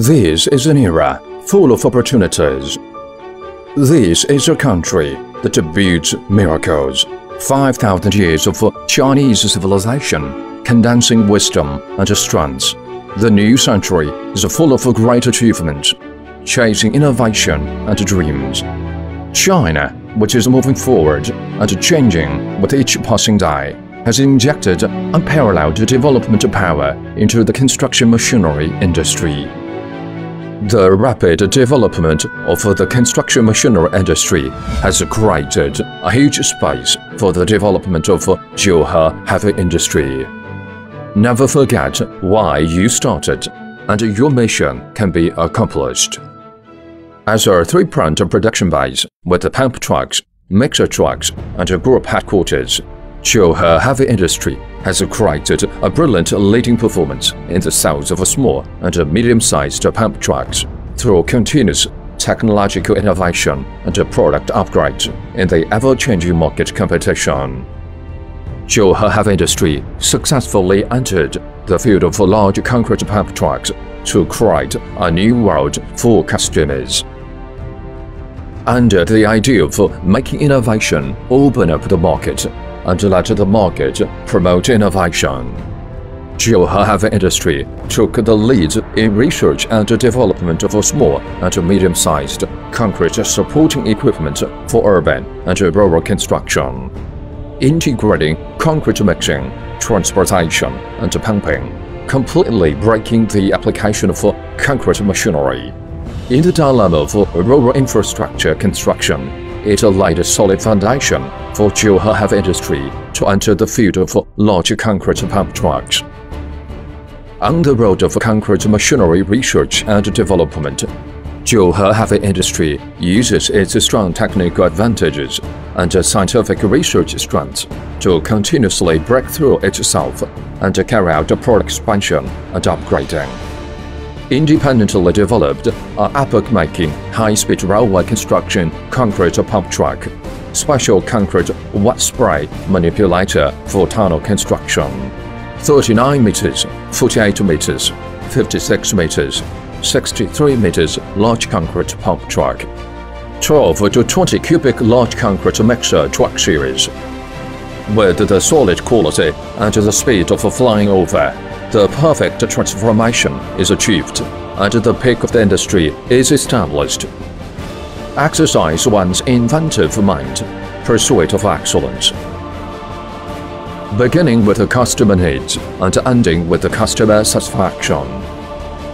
This is an era full of opportunities. This is a country that builds miracles. 5,000 years of Chinese civilization, condensing wisdom and strength. The new century is full of great achievements, chasing innovation and dreams. China, which is moving forward and changing with each passing day, has injected unparalleled development power into the construction machinery industry. The rapid development of the construction machinery industry has created a huge space for the development of JIUHE heavy industry. Never forget why you started, and your mission can be accomplished. As a three-pronged production base with pump trucks, mixer trucks, and a group headquarters, JIUHE Heavy Industry has created a brilliant leading performance in the sales of small and medium-sized pump trucks through continuous technological innovation and product upgrades in the ever-changing market competition. JIUHE Heavy Industry successfully entered the field of large concrete pump trucks to create a new world for customers. Under the idea of making innovation open up the market and let the market promote innovation, JIUHE Heavy Industry took the lead in research and development of small and medium-sized concrete supporting equipment for urban and rural construction, integrating concrete mixing, transportation, and pumping, completely breaking the application of concrete machinery. In the dilemma of rural infrastructure construction, it laid a solid foundation for JIUHE Heavy Industry to enter the field of large concrete pump trucks. On the road of concrete machinery research and development, JIUHE Heavy Industry uses its strong technical advantages and scientific research strengths to continuously break through itself and carry out product expansion and upgrading. Independently developed an epoch-making high-speed railway construction concrete pump truck, special concrete wet spray manipulator for tunnel construction, 39 meters, 48 meters, 56 meters, 63 meters large concrete pump truck, 12 to 20 cubic large concrete mixer truck series. With the solid quality and the speed of flying over, the perfect transformation is achieved, and the peak of the industry is established. Exercise one's inventive mind, pursuit of excellence. Beginning with the customer needs and ending with the customer satisfaction.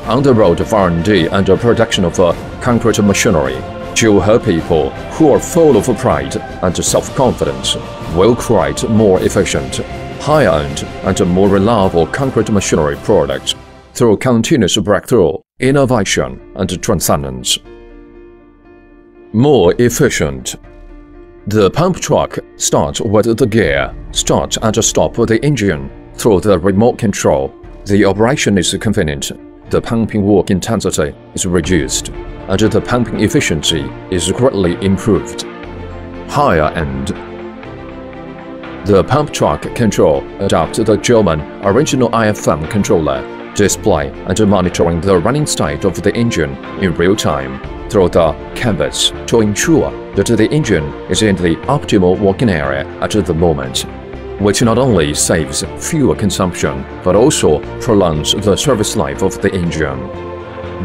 On the road of R&D and production of concrete machinery, JIUHE people who are full of pride and self-confidence will create more efficient, high-end and more reliable concrete machinery products through continuous breakthrough, innovation and transcendence. More efficient. The pump truck starts with the gear, start and stop the engine through the remote control. The operation is convenient, the pumping work intensity is reduced, and the pumping efficiency is greatly improved. Higher end. The pump truck control adopts the German original IFM controller, display and monitoring the running state of the engine in real time through the canvas to ensure that the engine is in the optimal working area at the moment, which not only saves fuel consumption but also prolongs the service life of the engine.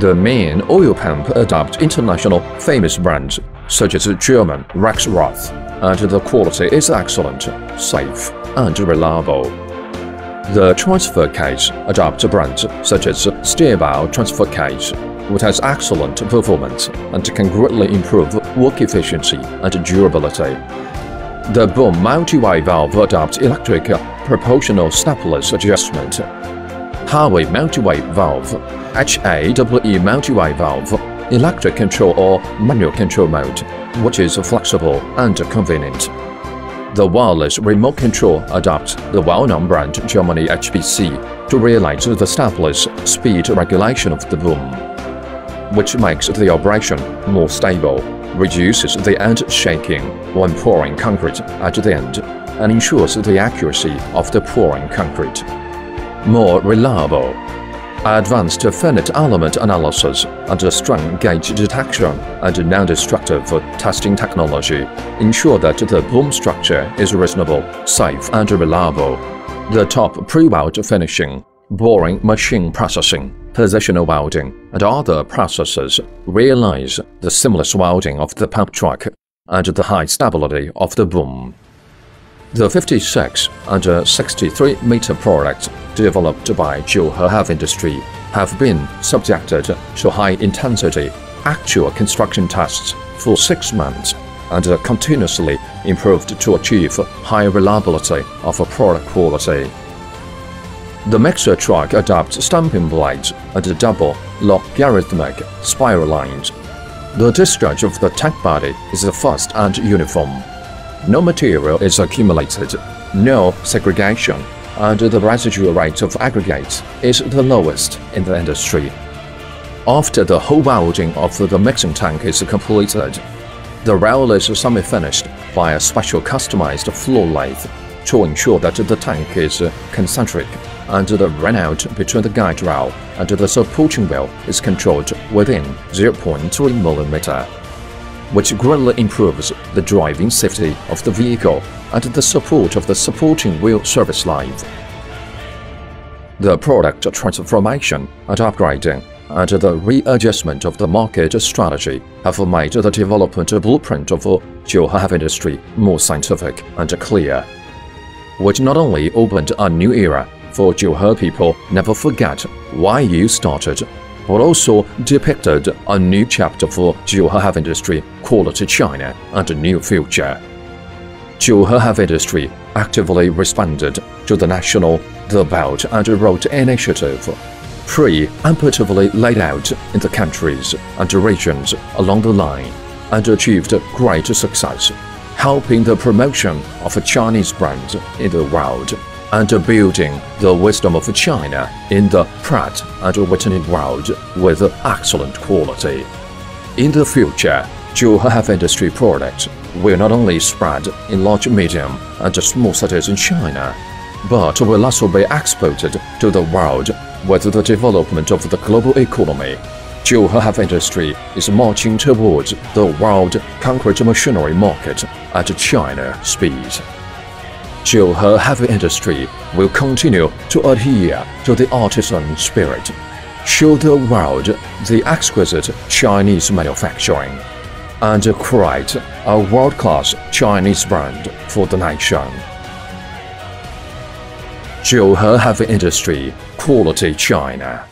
The main oil pump adopts international famous brands such as German Rexroth, and the quality is excellent, safe, and reliable. The transfer case adopts brands such as Stable Transfer Case, which has excellent performance and can greatly improve work efficiency and durability. The boom multi-way valve adopts electric proportional stepless adjustment. Highway multi-way valve, HAWE multi-way valve, electric control or manual control mode, which is flexible and convenient. The wireless remote control adopts the well-known brand Germany HBC to realize the stepless speed regulation of the boom, which makes the operation more stable, reduces the end shaking when pouring concrete at the end, and ensures the accuracy of the pouring concrete. More reliable. advanced finite element analysis and strain gauge detection and non-destructive testing technology ensure that the boom structure is reasonable, safe, and reliable. The top pre-weld finishing, boring machine processing, positional welding, and other processes realize the seamless welding of the pump track and the high stability of the boom. The 56 and 63-meter products developed by JIUHE Heavy Industry have been subjected to high-intensity actual construction tests for 6 months and continuously improved to achieve high reliability of product quality. The mixer truck adopts stamping blades and double logarithmic spiral lines. The discharge of the tank body is fast and uniform. No material is accumulated, no segregation, and the residual rate of aggregates is the lowest in the industry. After the whole welding of the mixing tank is completed, the rail is semi-finished by a special customized floor lathe to ensure that the tank is concentric and the runout between the guide rail and the supporting wheel is controlled within 0.3 mm, which greatly improves the driving safety of the vehicle and the support of the supporting wheel service life. The product transformation and upgrading and the readjustment of the market strategy have made the development blueprint of JIUHE Heavy Industry more scientific and clear, which not only opened a new era for JIUHE people never forget why you started, but also depicted a new chapter for JIUHE Heavy Industry Quality China and a new future. JIUHE Heavy Industry actively responded to the national The Belt and Road Initiative, preemptively laid out in the countries and regions along the line, and achieved great success, helping the promotion of Chinese brands in the world and building the wisdom of China in the Pratt and Whitney world with excellent quality. In the future, JIUHE Heavy Industry products will not only spread in large, medium, and small cities in China, but will also be exported to the world with the development of the global economy. JIUHE Heavy Industry is marching towards the world concrete machinery market at China speed. JIUHE Heavy Industry will continue to adhere to the artisan spirit, show the world the exquisite Chinese manufacturing, and create a world-class Chinese brand for the nation. JIUHE Heavy Industry, Quality China.